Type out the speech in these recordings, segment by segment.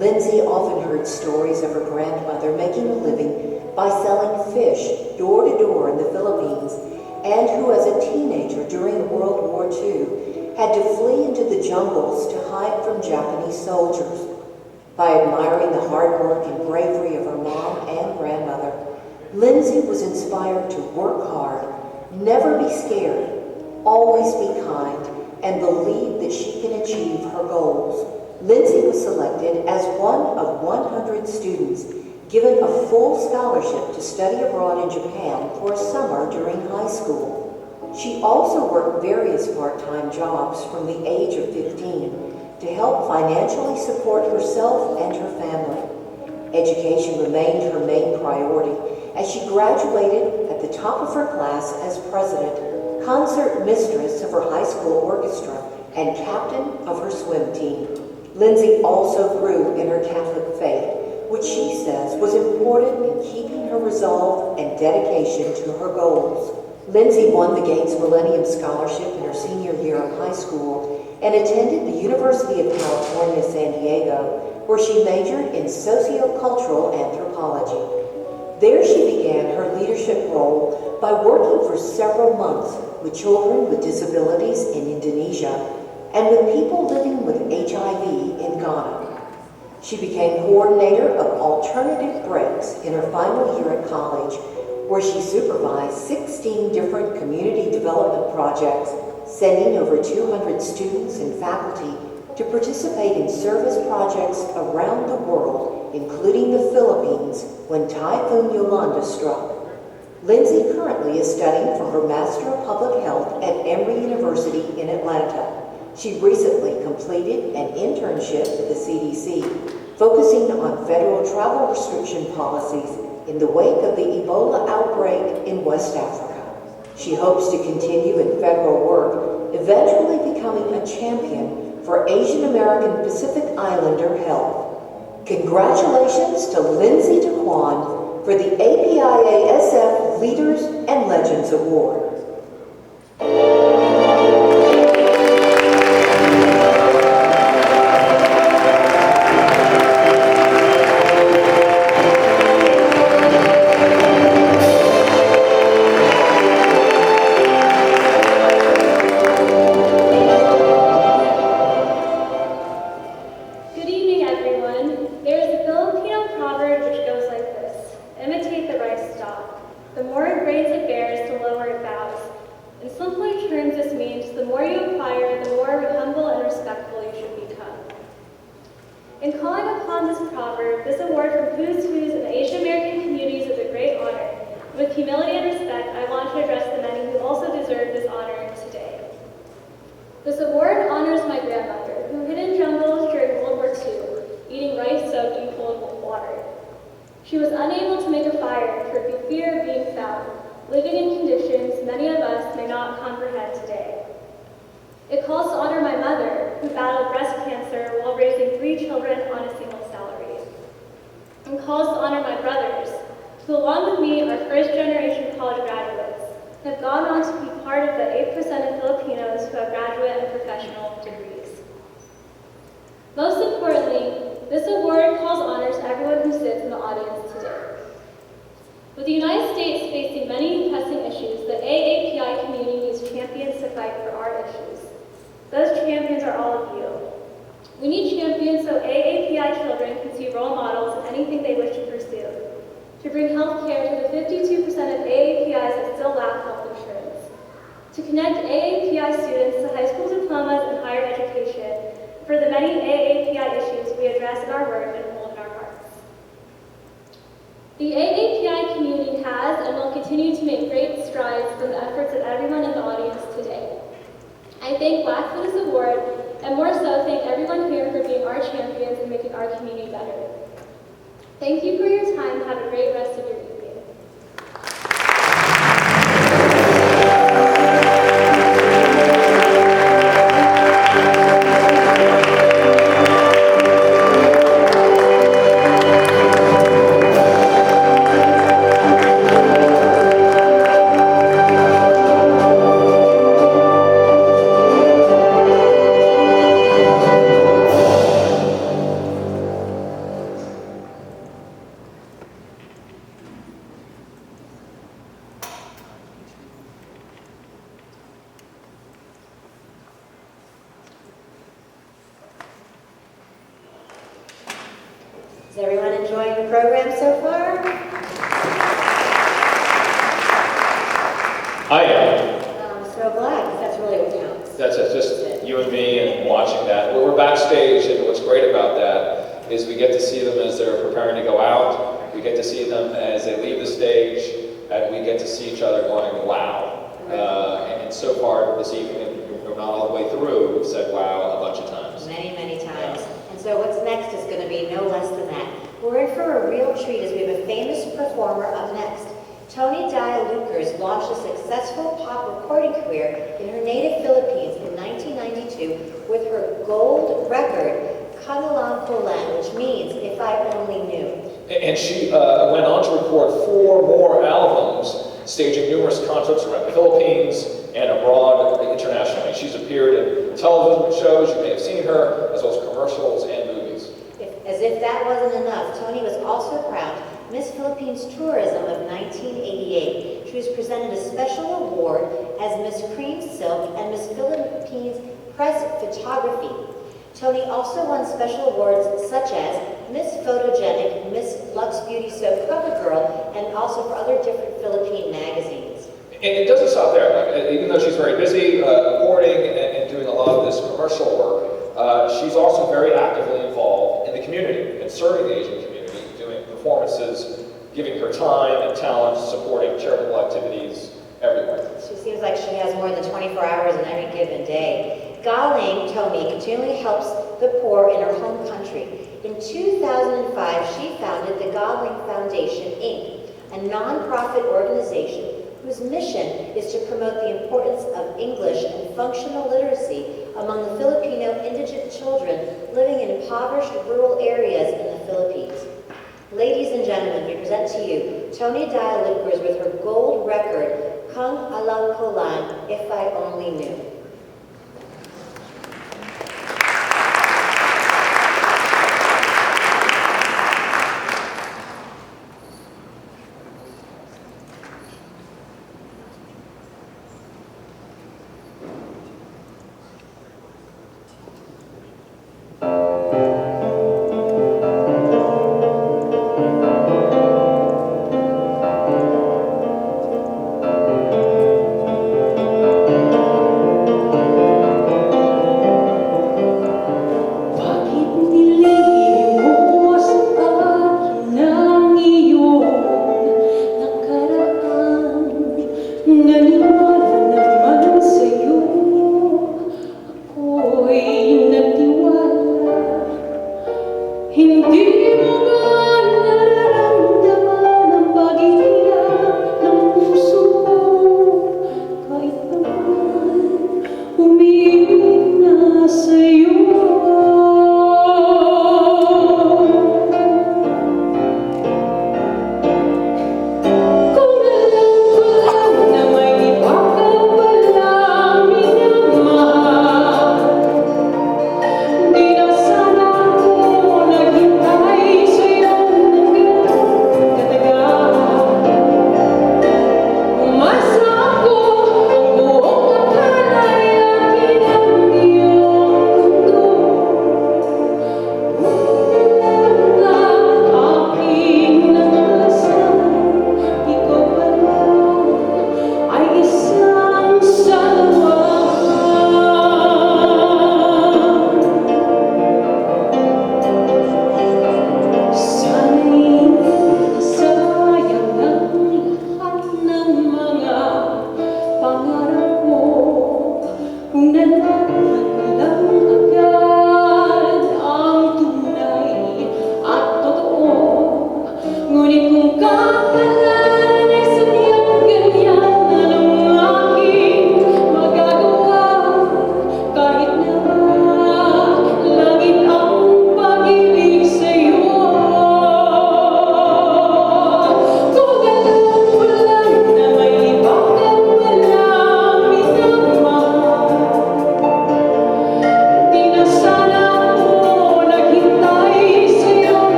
Lindsay often heard stories of her grandmother making a living by selling fish door to door in the Philippines, and who as a teenager during World War II had to flee into the jungles to hide from Japanese soldiers. By admiring the hard work and bravery of her mom and grandmother, Lindsay was inspired to work hard, never be scared, always be kind, and believe that she can achieve her goals. Lindsay was selected as one of 100 students given a full scholarship to study abroad in Japan for a summer during high school. She also worked various part-time jobs from the age of 15 to help financially support herself and her family. Education remained her main priority as she graduated at the top of her class as president, concert mistress of her high school orchestra, and captain of her swim team. Lindsay also grew in her Catholic faith, which she says was important in keeping her resolve and dedication to her goals. Lindsay won the Gates Millennium Scholarship in her senior year of high school and attended the University of California, San Diego, where she majored in sociocultural anthropology. There she began her leadership role by working for several months with children with disabilities in Indonesia and with people living with HIV in Ghana. She became coordinator of alternative breaks in her final year at college, where she supervised 16 different community development projects, sending over 200 students and faculty to participate in service projects around the world, including the Philippines, when Typhoon Yolanda struck. Lindsay currently is studying for her Master of Public Health at Emory University in Atlanta. She recently completed an internship at the CDC, focusing on federal travel restriction policies in the wake of the Ebola outbreak in West Africa. She hopes to continue in federal work, eventually becoming a champion for Asian American Pacific Islander health. Congratulations to Lindsay DeQuan for the APIASF Leaders and Legends Award. In calling upon this proverb, this award from Who's Who's in the Asian American communities is a great honor. With humility and respect, I want to address the many who also deserve this honor today. This award honors my grandmother, who hid in jungles during World War II, eating rice soaked in cold water. She was unable to make a fire for fear of being found, living in conditions many of us may not comprehend today. It calls to honor my mother, who battled breast cancer while raising 3 children on a single salary. And calls to honor my brothers, who along with me are first-generation college graduates, have gone on to be part of the 8% of Filipinos who have graduate and professional degrees. Most importantly, this award calls honor to everyone who sits in the audience today. With the United States facing many pressing issues, the AAPI community needs champions to fight for our issues. Those champions are all of you. We need champions so AAPI children can see role models in anything they wish to pursue, to bring health care to the 52% of AAPIs that still lack health insurance, to connect AAPI students to high school diplomas and higher education, for the many AAPI issues we address in our work and hold in our hearts. The AAPI community has and will continue to make great strides from the efforts of everyone in the audience today. I thank Black for this award, and more so thank everyone here for being our champions and making our community better. Thank you for your time. Have a great rest of your evening. Is everyone enjoying the program so far? I am. I'm so glad, because that's really what counts. That's it, just you and me and watching that. We're backstage, and what's great about that is we get to see them as they're preparing to go out. We get to see them as they leave the stage, and we get to see each other going, wow. And so far this evening, we're not all the way through, we've said wow a bunch of times. Many, many times. And so what's next is going to be no less than that. We're in for a real treat as we have a famous performer up next. Toni Dia-Lucas launched a successful pop recording career in her native Philippines in 1992 with her gold record, Kanilang Kulang, which means If I Only Knew. And she went on to record 4 more albums, staging numerous concerts around the Philippines and abroad internationally. She's appeared in television shows, you may have seen her, as well as commercials and movies. As if that wasn't enough, Toni was also crowned Miss Philippines Tourism of 1988. She was presented a special award as Miss Cream Silk and Miss Philippines Press Photography. Toni also won special awards such as Miss Photogenic, Miss Lux Beauty Soap Cover Girl, and also for other different Philippine magazines. And it doesn't stop there. Even though she's very busy recording and doing a lot of this commercial work, she's also very actively involved in the community and serving the Asian community, doing performances, giving her time and talent, supporting charitable activities everywhere. She seems like she has more than 24 hours in any given day. Galing Toni continually helps the poor in her home country. In 2005, she founded the Galing Foundation, Inc., a non-profit organization whose mission is to promote the importance of English and functional literacy among the Filipino indigent children living in impoverished rural areas in the Philippines. Ladies and gentlemen, we present to you Toni Dia-Lucas with her gold record, Kung Alam Ko Lang, If I Only Knew. Di na sana ako naghintay sa'yo.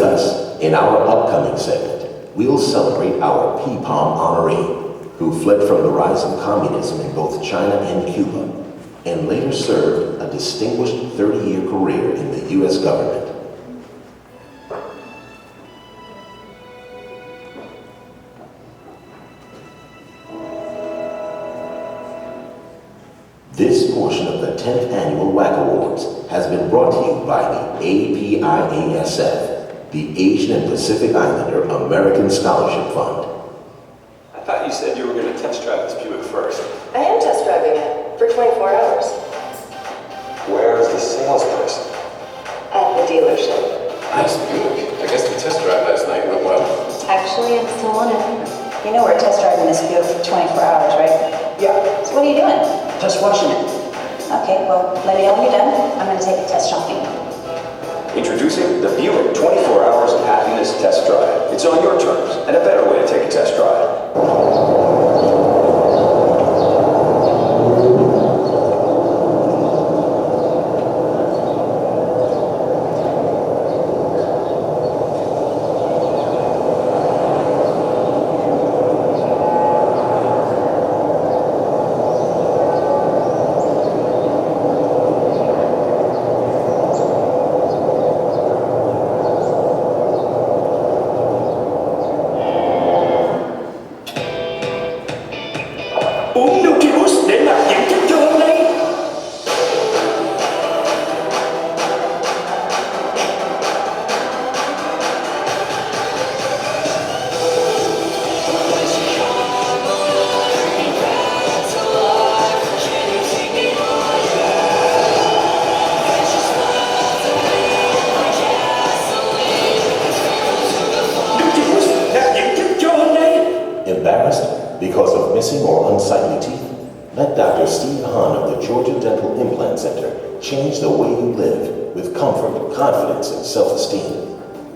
us, in our upcoming segment, we'll celebrate our PPOM honoree, who fled from the rise of communism in both China and Cuba, and later served a distinguished 30-year career in the U.S. government. This portion of the 10th Annual WAC Awards has been brought to you by the APIASF, the Asian and Pacific Islander American Scholarship Fund. I thought you said you were going to test drive this Buick first. I am test driving it for 24 hours Where is the salesperson? at the dealership. Nice Buick. I guess the test drive last night went well. Actually, I'm still on it. You know we're test driving this Buick for 24 hours, right? Yeah, So what are you doing? just watching it. Okay, well, let me know when you're done. I'm going to take a test shopping. Introducing the Buick 24 Hours of Happiness Test Drive. It's on your terms and a better way to take a test drive. Uống Nutrilus để nạp dưỡng chất cho hôm nay. Nutrilus nạp dưỡng chất cho hôm nay. Embarrassed because of missing or unsightly teeth? Let Dr. Steve Hahn of the Georgia Dental Implant Center change the way you live with comfort, confidence, and self-esteem.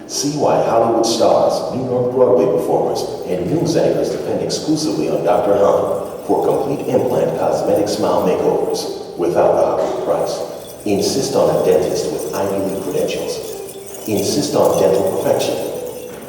See why Hollywood stars, New York Broadway performers, and news anchors depend exclusively on Dr. Hahn for complete implant cosmetic smile makeovers without the high price. Insist on a dentist with Ivy League credentials. Insist on dental perfection.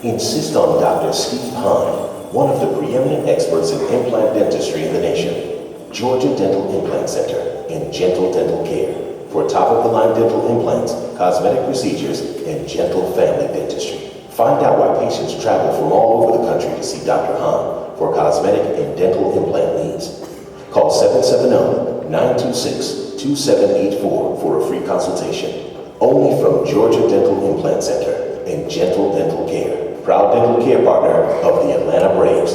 Insist on Dr. Steve Hahn, one of the preeminent experts in implant dentistry in the nation. Georgia Dental Implant Center and Gentle Dental Care for top-of-the-line dental implants, cosmetic procedures, and gentle family dentistry. Find out why patients travel from all over the country to see Dr. Hahn for cosmetic and dental implant needs. Call 770-926-2784 for a free consultation. Only from Georgia Dental Implant Center and Gentle Dental Care, proud dental care partner of the Atlanta Braves.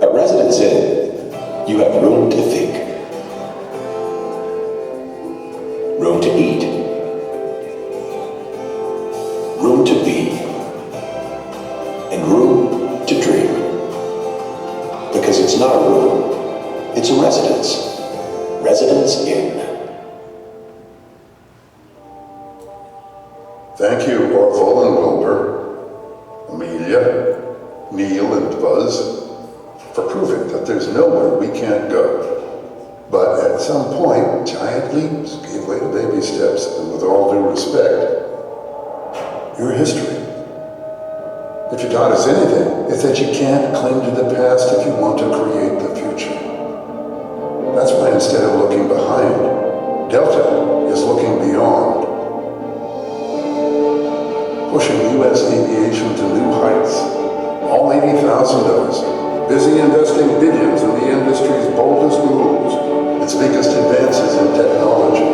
At Residence Inn, you have room to think, room to eat, room to be, and room to dream. Because it's not a room, it's a residence. Residence Inn. Thank you, Orville and Wilbur, Amelia, Neil, and Buzz, for proving that there's nowhere we can't go. But at some point, giant leaps gave way to baby steps, and with all due respect, your history. If you taught us anything, it's that you can't cling to the past if you want to create the future. That's why instead of looking behind, Delta is looking beyond, pushing U.S. aviation to new heights. All 80,000 of us, busy investing billions in the industry's boldest moves, its biggest advances in technology.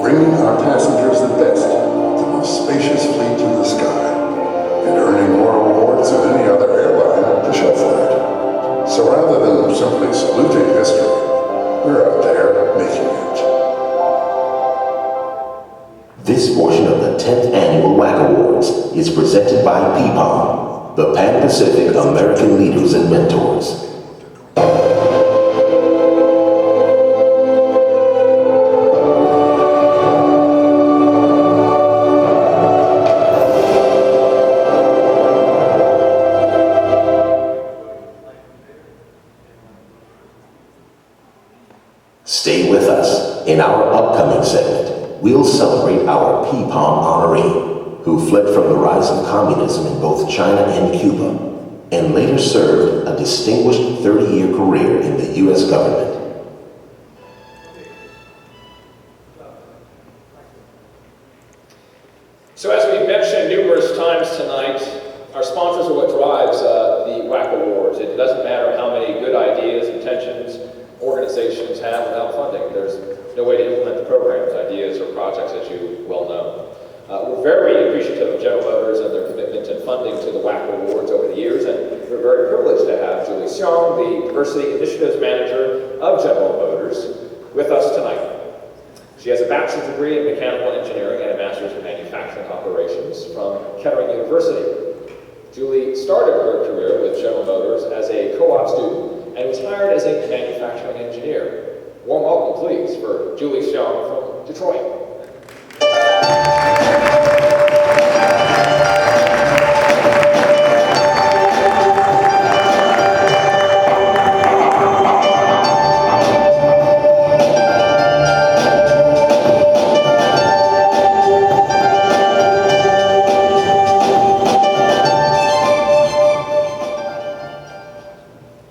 bringing our passengers the best, the most spacious fleet in the sky, and earning more awards than any other airline to show for it. So rather than simply saluting history, we're out there making it. This portion of the 10th Annual WAC Awards is presented by PPOM, the Pan-Pacific American Leaders and Mentors. Stay with us. In our upcoming segment, we'll celebrate our PPOM honoree, who fled from the rise of communism in both China and Cuba, and later served a distinguished 30-year career in the U.S. government. So as we mentioned numerous times tonight, our sponsors are what drives the WAC Awards. It doesn't matter how many good ideas, intentions, organizations have without funding. There's no way to implement the programs, ideas, or projects, as you well know. We're very appreciative of General Motors and their commitment and funding to the WAC Awards over the years, and we're very privileged to have Julie Xiong, the Diversity Initiatives Manager of General Motors, with us tonight. She has a bachelor's degree in mechanical engineering and a master's in manufacturing operations from Kettering University. Julie started her career with General Motors as a co-op student and was hired as a manufacturing engineer. Warm welcome, please, for Julie Xiong from Detroit.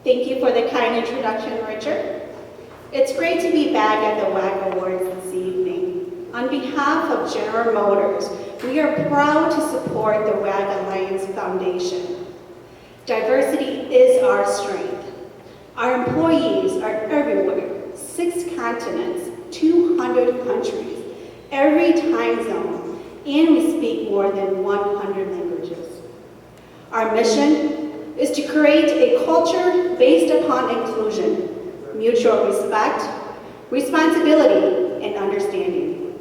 Thank you for the kind introduction, Richard. It's great to be back at the WAC Awards this evening. On behalf of General Motors, we are proud to support the WAC Alliance Foundation. Diversity is our strength. Our employees are everywhere, 6 continents, 200 countries, every time zone, and we speak more than 100 languages. Our mission is to create a culture based upon inclusion, mutual respect, responsibility, and understanding.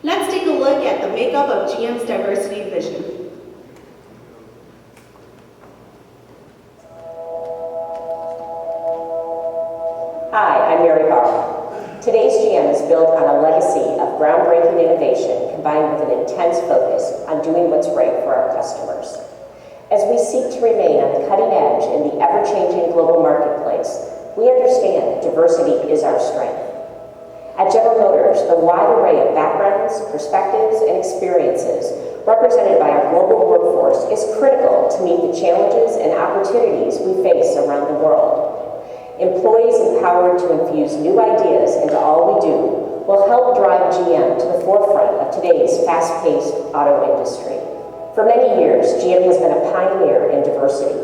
Let's take a look at the makeup of GM's diversity vision. Hi, I'm Mary Barr. Today's GM is built on a legacy of groundbreaking innovation combined with an intense focus on doing what's right for our customers. As we seek to remain on the cutting edge in the ever-changing global marketplace, we understand that diversity is our strength. At General Motors, the wide array of backgrounds, perspectives, and experiences represented by our global workforce is critical to meet the challenges and opportunities we face around the world. Employees empowered to infuse new ideas into all we do will help drive GM to the forefront of today's fast-paced auto industry. For many years, GM has been a pioneer in diversity.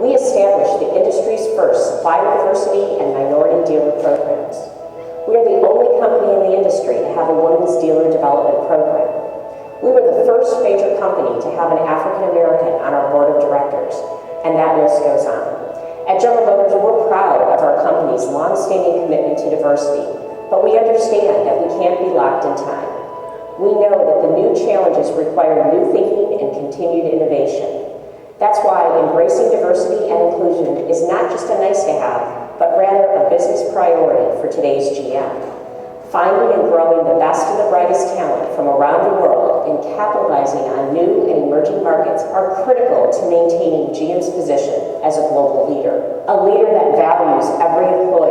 We established the industry's first supplier diversity and minority dealer programs. We are the only company in the industry to have a women's dealer development program. We were the first major company to have an African American on our board of directors, and that list goes on. At General Motors, we're proud of our company's long-standing commitment to diversity, but we understand that we can't be locked in time. We know that the new challenges require new thinking and continued innovation. That's why embracing diversity and inclusion is not just a nice to have, but rather a business priority for today's GM. Finding and growing the best and the brightest talent from around the world and capitalizing on new and emerging markets are critical to maintaining GM's position as a global leader, a leader that values every employee.